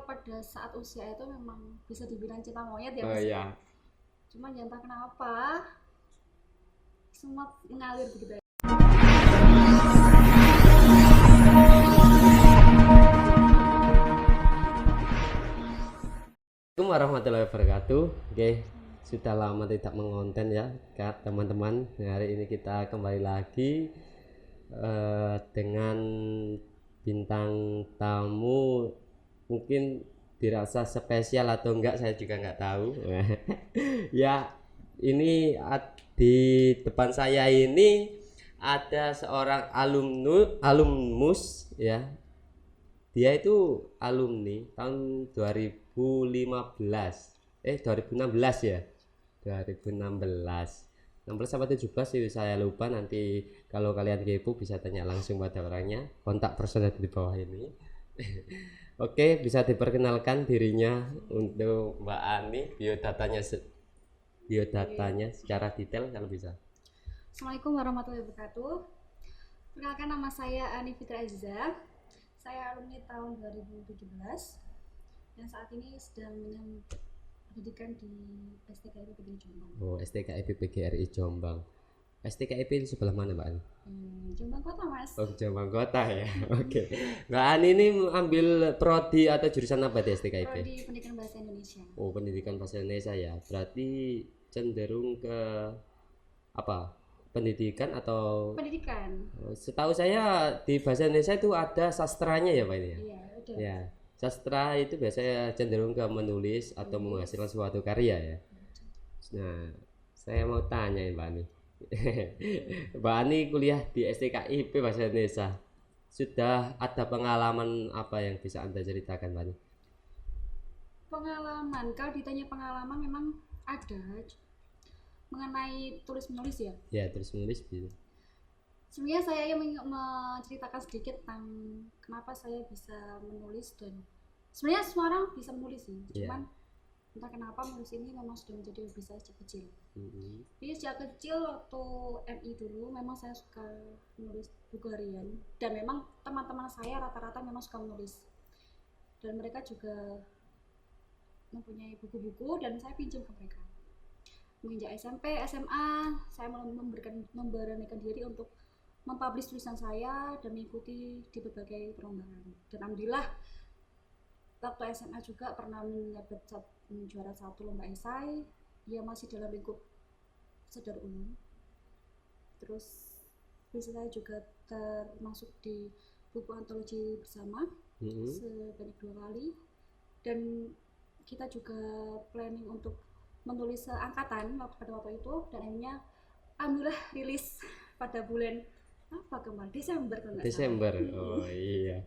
pada saat usia itu memang bisa dibilang cinta monyet ya Oh Mas ya. ya. Cuma ya entah kenapa semua mengalir begitu ya. Assalamualaikum warahmatullahi wabarakatuh. Oke, sudah lama tidak mengonten ya, Kak, teman-teman. Hari ini kita kembali lagi dengan bintang tamu, mungkin dirasa spesial atau enggak saya juga enggak tahu. Ya, ini di depan saya ini ada seorang alumnus ya. Dia itu alumni tahun 2015, 2016 ya, 2016 16 sampai 17 itu saya lupa. Nanti kalau kalian kepo bisa tanya langsung pada orangnya, kontak personal di bawah ini. Oke, bisa diperkenalkan dirinya untuk Mbak Ani, biodatanya secara detail kalau bisa. Assalamualaikum warahmatullahi wabarakatuh. Perkenalkan, nama saya Ani Fitri Aziza. Saya alumni tahun 2017 dan saat ini sedang menyambung pendidikan di STKIP PGRI Jombang. Oh, STKIP PGRI Jombang. STKIP itu sebelah mana Mbak Ani? Jombang Kota Mas. Oh, Jombang Kota ya. Oke. Mbak Ani ini ambil prodi atau jurusan apa di STKIP? Prodi Pendidikan Bahasa Indonesia. Oh, Pendidikan Bahasa Indonesia ya. Berarti cenderung ke apa? Pendidikan atau? Pendidikan. Setahu saya di Bahasa Indonesia itu ada sastranya ya Pak ini ya? Iya, ada. Ya. Sastra itu biasanya cenderung ke menulis atau menghasilkan suatu karya ya. Nah, saya mau tanya ya Mbak Ani. Mbak Ani kuliah di STKIP Bahasa Indonesia. Sudah ada pengalaman apa yang bisa Anda ceritakan Mbak Ani? Pengalaman, kalau ditanya pengalaman memang ada mengenai tulis menulis ya. Ya, terus menulis gitu. Sebenarnya saya yang menceritakan sedikit tentang kenapa saya bisa menulis, dan sebenarnya semua orang bisa menulis sih, cuman entah kenapa menulis ini memang sudah menjadi hobi saya sejak kecil. Jadi sejak kecil waktu MI dulu memang saya suka menulis buku harian, dan memang teman-teman saya rata-rata memang suka menulis, dan mereka juga mempunyai buku-buku dan saya pinjam ke mereka. Menginjak SMP, SMA, saya memberanikan diri untuk mempublish tulisan saya dan mengikuti di berbagai perlombaan. Dan alhamdulillah waktu SMA juga pernah mendapat juara satu lomba esai, ya masih dalam lingkup sadar umum. Terus tulisan saya juga termasuk di buku antologi bersama sebanyak 2 kali, dan kita juga planning untuk menulis seangkatan pada waktu itu, dan akhirnya alhamdulillah rilis pada bulan apa kemarin, Desember. Oh iya.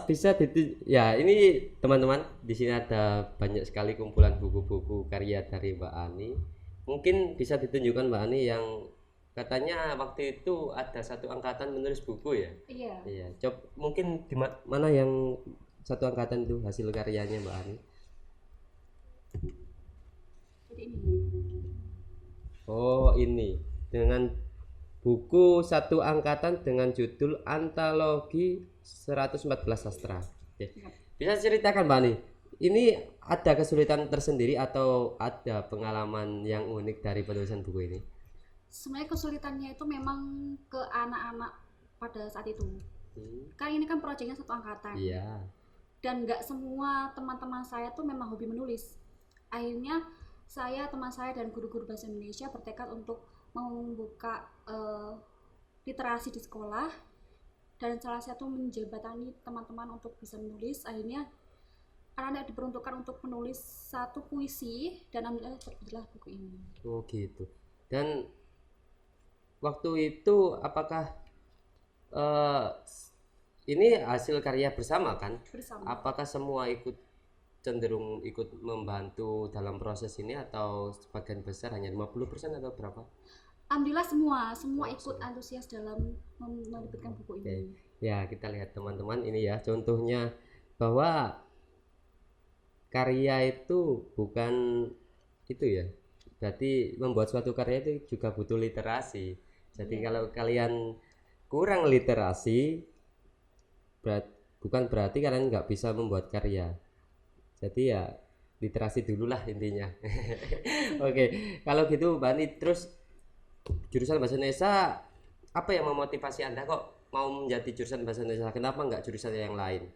Bisa ya, ini teman-teman di sini ada banyak sekali kumpulan buku-buku karya dari Mbak Ani. Mungkin bisa ditunjukkan Mbak Ani yang katanya waktu itu ada satu angkatan menulis buku ya? Iya. Iya. Coba mungkin di mana yang satu angkatan itu hasil karyanya Mbak Ani? Jadi ini. Oh, ini dengan buku satu angkatan dengan judul Antologi 114 Sastra. Oke. Bisa ceritakan Mbak Ani, ini ada kesulitan tersendiri atau ada pengalaman yang unik dari penulisan buku ini? Sebenarnya kesulitannya itu memang ke anak-anak pada saat itu. Kan ini kan proyeknya satu angkatan. Iya. Dan nggak semua teman-teman saya tuh memang hobi menulis. Akhirnya saya, teman saya, dan guru-guru bahasa Indonesia bertekad untuk membuka literasi di sekolah, dan salah satu menjembatani teman-teman untuk bisa menulis. Akhirnya anak-anak diperuntukkan untuk menulis satu puisi, dan alhamdulillah terbitlah buku ini. Oh gitu. Dan waktu itu apakah ini hasil karya bersama kan? Bersama. Apakah semua cenderung ikut membantu dalam proses ini atau sebagian besar hanya 50% atau berapa? Alhamdulillah semua ikut antusias dalam menerbitkan buku ini. Ya, kita lihat teman-teman ini ya, contohnya bahwa karya itu bukan itu ya. Berarti membuat suatu karya itu juga butuh literasi. Jadi kalau kalian kurang literasi, bukan berarti kalian nggak bisa membuat karya. Jadi ya literasi dulu lah intinya. Oke, kalau gitu Mbak Ani, terus jurusan bahasa Indonesia apa yang memotivasi Anda kok mau menjadi jurusan bahasa Indonesia? Kenapa nggak jurusan yang lain?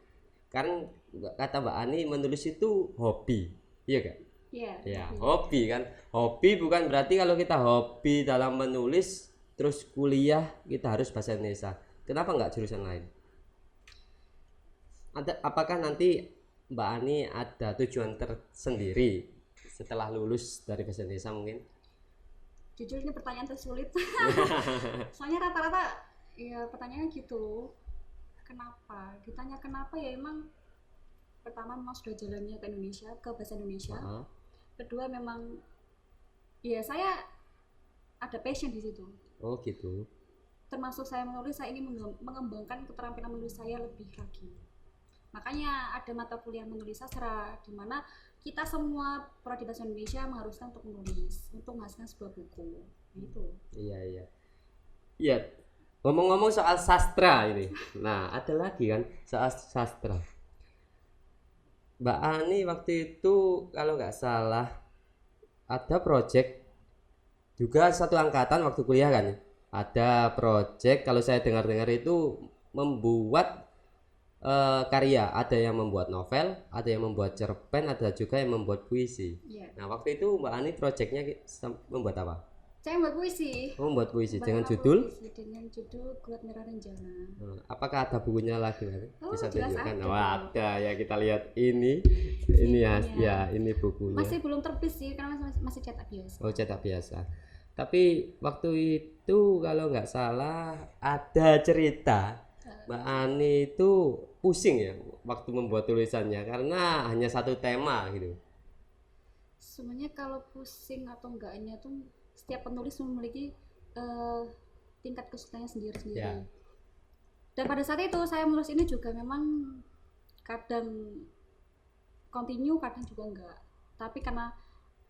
Kan kata Mbak Ani menulis itu hobi, iya kan? Iya. Ya, hobi kan. Hobi bukan berarti kalau kita hobi dalam menulis terus kuliah kita harus bahasa Indonesia. Kenapa nggak jurusan lain? Apakah nanti Mbak Ani ada tujuan tersendiri setelah lulus dari bahasa Indonesia mungkin? Jujur ini pertanyaan tersulit. Soalnya rata-rata ya pertanyaannya gitu. Kenapa? Ditanya kenapa ya emang pertama memang sudah jalannya ke Indonesia, ke bahasa Indonesia. Kedua memang ya saya ada passion di situ. Oh gitu. Termasuk saya menulis, saya ingin mengembangkan keterampilan menulis saya lebih lagi. Makanya ada mata kuliah menulis sastra di mana kita semua prodi bahasa Indonesia mengharuskan untuk menulis, untuk menghasilkan sebuah buku. Gitu. Iya. Iya. Ngomong-ngomong soal sastra ini. Nah, ada lagi kan soal sastra. Mbak Ani waktu itu kalau nggak salah ada project juga satu angkatan waktu kuliah kan, ada project kalau saya dengar-dengar itu membuat karya, ada yang membuat novel, ada yang membuat cerpen, ada juga yang membuat puisi. Nah waktu itu Mbak Ani projectnya membuat apa? Saya membuat puisi. Membuat puisi dengan judul? Dengan judul Gulat Merah Renjana. Apakah ada bukunya lagi? Bisa tunjukkan? Ada. Ada ya, kita lihat ini ya ini bukunya. Masih belum terbit sih karena masih cetak biasa. Oh cetak biasa. Tapi waktu itu kalau nggak salah ada cerita Mbak Ani itu pusing ya waktu membuat tulisannya karena hanya satu tema gitu. Sebenarnya kalau pusing atau enggaknya tuh setiap penulis memiliki tingkat kesulitannya sendiri-sendiri. Ya. Dan pada saat itu saya menulis ini juga memang kadang continue, kadang juga enggak. Tapi karena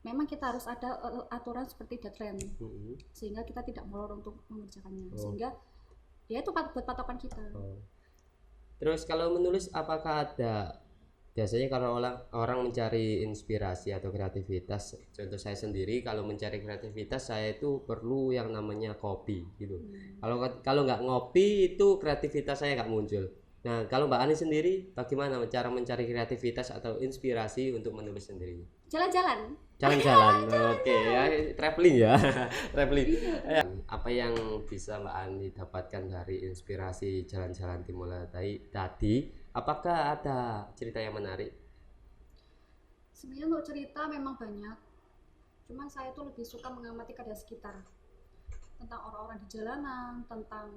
memang kita harus ada aturan seperti deadline, sehingga kita tidak molor untuk mengerjakannya. Sehingga ya itu buat patokan kita. Terus kalau menulis apakah ada biasanya kalau orang mencari inspirasi atau kreativitas, contoh saya sendiri kalau mencari kreativitas saya itu perlu yang namanya kopi gitu. Kalau nggak ngopi itu kreativitas saya nggak muncul. Nah kalau Mbak Ani sendiri bagaimana cara mencari kreativitas atau inspirasi untuk menulis sendiri? Jalan-jalan. Oke ya, traveling ya. Traveling. Apa yang bisa Mbak Ani dapatkan dari inspirasi jalan-jalan Timur tadi? Apakah ada cerita yang menarik? Sebenarnya untuk cerita memang banyak. Cuman saya tuh lebih suka mengamati keadaan sekitar. Tentang orang-orang di jalanan, tentang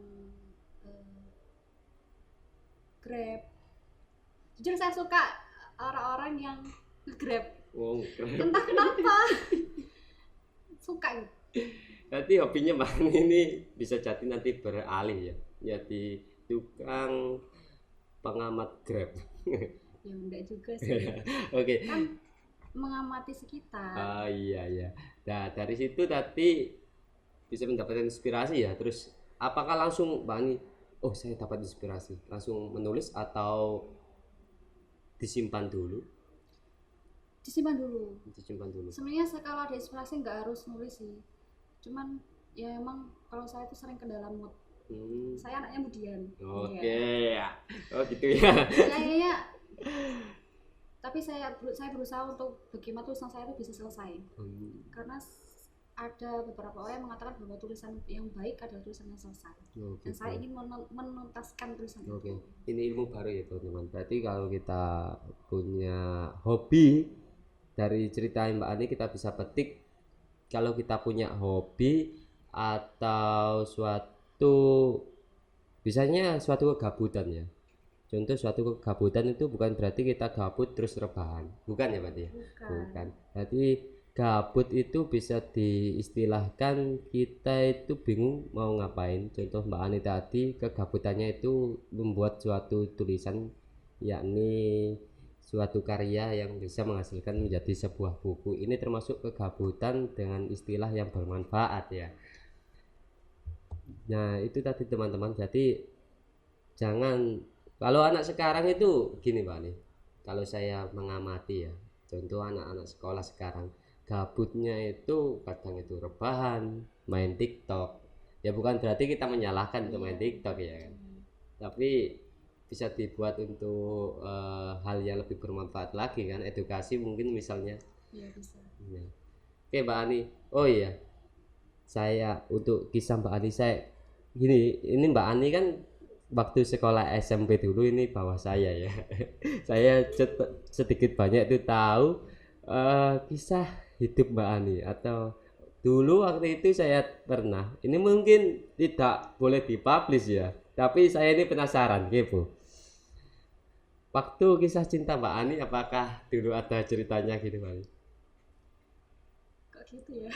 Grab. Jujur saya suka orang-orang yang Grab. Entah kenapa. Suka gitu. Berarti hobinya Mbak Ani ini bisa jadi nanti beralih ya, jadi tukang pengamat Grab. Ya enggak juga sih. Oke. Kan mengamati sekitar. Iya. Nah dari situ tadi bisa mendapatkan inspirasi ya. Terus apakah langsung Mbak Ani, oh saya dapat inspirasi, langsung menulis atau disimpan dulu? Disimpan dulu. Sebenarnya kalau ada inspirasi nggak harus nulis sih. Cuman ya emang kalau saya tuh sering ke dalam mood. Saya anaknya mudian. Oke. Ya. Oh gitu ya. Kayaknya. Tapi saya berusaha untuk bagaimana tulisan saya itu bisa selesai. Karena ada beberapa orang yang mengatakan bahwa tulisan yang baik adalah tulisan yang selesai. Dan saya ingin menuntaskan tulisan itu. Ini ilmu baru ya teman-teman. Berarti kalau kita punya hobi, dari cerita Mbak Ani kita bisa petik kalau kita punya hobi atau biasanya suatu kegabutan ya. Contoh suatu kegabutan itu bukan berarti kita gabut terus rebahan, bukan ya Mbak? Bukan. Berarti gabut itu bisa diistilahkan kita itu bingung mau ngapain. Contoh Mbak Ani tadi kegabutannya itu membuat suatu tulisan, yakni suatu karya yang bisa menghasilkan menjadi sebuah buku. Ini termasuk kegabutan dengan istilah yang bermanfaat ya. Nah itu tadi teman-teman, jadi jangan Kalau anak sekarang itu gini Pak nih, kalau saya mengamati ya, contoh anak-anak sekolah sekarang gabutnya itu kadang itu rebahan, main TikTok. Ya bukan berarti kita menyalahkan untuk main TikTok ya kan, tapi bisa dibuat untuk hal yang lebih bermanfaat lagi kan, edukasi mungkin misalnya. Iya bisa. Ya. Oke Mbak Ani, oh iya, saya untuk kisah Mbak Ani saya gini, ini Mbak Ani kan waktu sekolah SMP dulu ini bawah saya ya. Saya sedikit banyak itu tahu kisah hidup Mbak Ani, atau dulu waktu itu saya pernah, ini mungkin tidak boleh dipublish ya, tapi saya ini penasaran kepo. Waktu kisah cinta Mbak Ani, apakah dulu ada ceritanya gitu Mbak Ani? Kok gitu ya?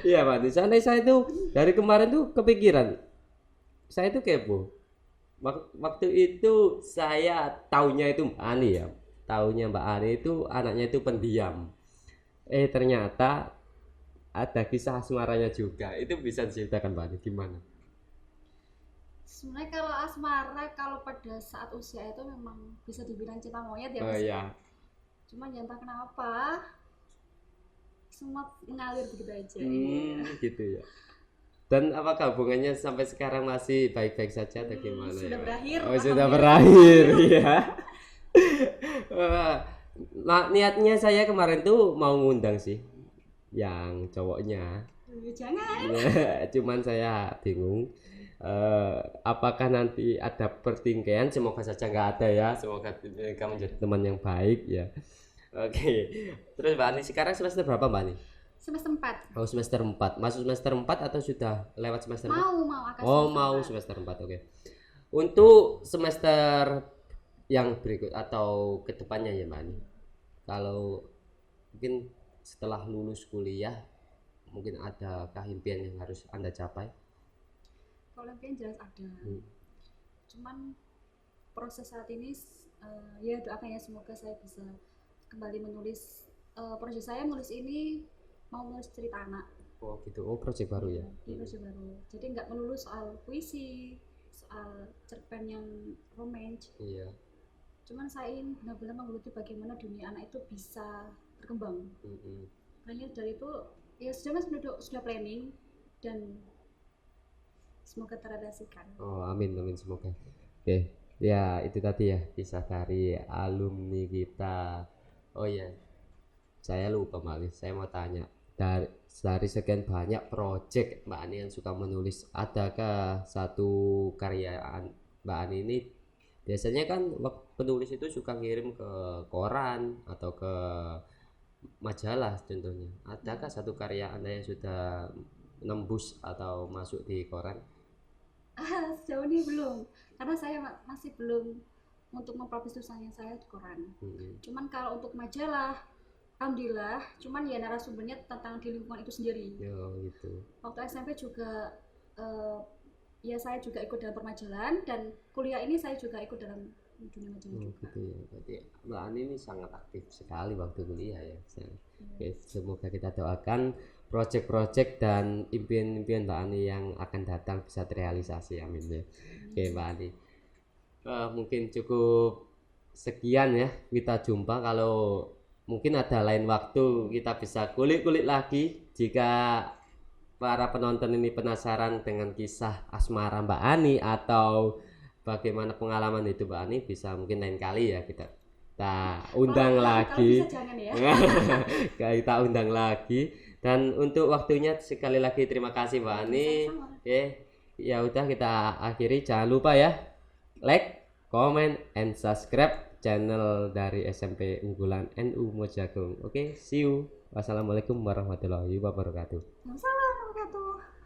Iya Pak, di sana saya itu dari kemarin tuh kepikiran, saya itu kepo. Waktu itu saya taunya itu Mbak Ani ya, taunya Mbak Ani itu anaknya itu pendiam. Ternyata ada kisah asmaranya juga. Itu bisa diceritakan Mbak Ani gimana? Sebenarnya kalau asmara kalau pada saat usia itu memang bisa dibilang cinta monyet ya Oh Mas. iya. Cuma jangan entah kenapa semua mengalir begitu aja. Gitu ya. Dan apakah hubungannya sampai sekarang masih baik-baik saja atau gimana Sudah ya? berakhir. Oh, sudah berakhir ya. Nah, niatnya saya kemarin tuh mau ngundang sih yang cowoknya. Jangan. Cuman saya bingung apakah nanti ada pertingkaian, semoga saja nggak ada ya, semoga mereka menjadi teman yang baik ya. Oke. Terus Mbak Ani sekarang semester berapa Mbak Ani? Semester 4. Oh, semester 4. Masuk semester 4 atau sudah lewat semester 4? Mau akan Oh, semester mau 4. semester 4. Oke. Untuk semester yang berikut atau kedepannya ya Mbak Ani, kalau mungkin setelah lulus kuliah mungkin adakah impian yang harus Anda capai? Kalau impian jelas ada. Cuman proses saat ini ya doakan ya semoga saya bisa kembali menulis proses saya menulis ini mau menulis cerita anak. Oh gitu. Oh, proyek baru ya. Iya, proyek baru. Jadi nggak melulu soal puisi, soal cerpen yang romance. Iya. Cuman saya ingin benar-benar menggeluti bagaimana dunia anak itu bisa berkembang. Makanya dari itu ya sudah planning dan semoga terrealisasikan. Oh, amin semoga. Oke. Ya, itu tadi ya kisah dari alumni kita. Oh ya, saya lupa Mbak, saya mau tanya, dari sekian banyak project Mbak Ani yang suka menulis, adakah satu karya Mbak Ani ini biasanya kan penulis itu suka ngirim ke koran atau ke majalah contohnya, adakah satu karya Anda yang sudah nembus atau masuk di koran? Sejauh ini belum, karena saya masih belum untuk mempublish tulisannya saya di koran. Cuman kalau untuk majalah alhamdulillah, cuman ya narasumbernya tentang di lingkungan itu sendiri. Oh gitu. Waktu SMP juga ya saya juga ikut dalam permajalan, dan kuliah ini saya juga ikut dalam dunia majalah juga. Gitu ya. Berarti Mbak Ani ini sangat aktif sekali waktu kuliah ya. Oke, semoga kita doakan project-project dan impian-impian Mbak Ani yang akan datang bisa terrealisasi, amin ya. Oke Mbak Ani, mungkin cukup sekian ya, kita jumpa. Kalau mungkin ada lain waktu kita bisa kulik-kulik lagi. Jika para penonton ini penasaran dengan kisah asmara Mbak Ani atau bagaimana pengalaman hidup Mbak Ani, bisa mungkin lain kali ya kita undang lagi. Bisa jangan ya. Kita undang lagi. Dan untuk waktunya sekali lagi terima kasih Mbak Ani. Oke, ya udah kita akhiri. Jangan lupa ya like, comment, and subscribe channel dari SMP Unggulan NU Mojagung. Oke, see you. Wassalamualaikum warahmatullahi wabarakatuh. Waalaikumsalam warahmatullahi wabarakatuh.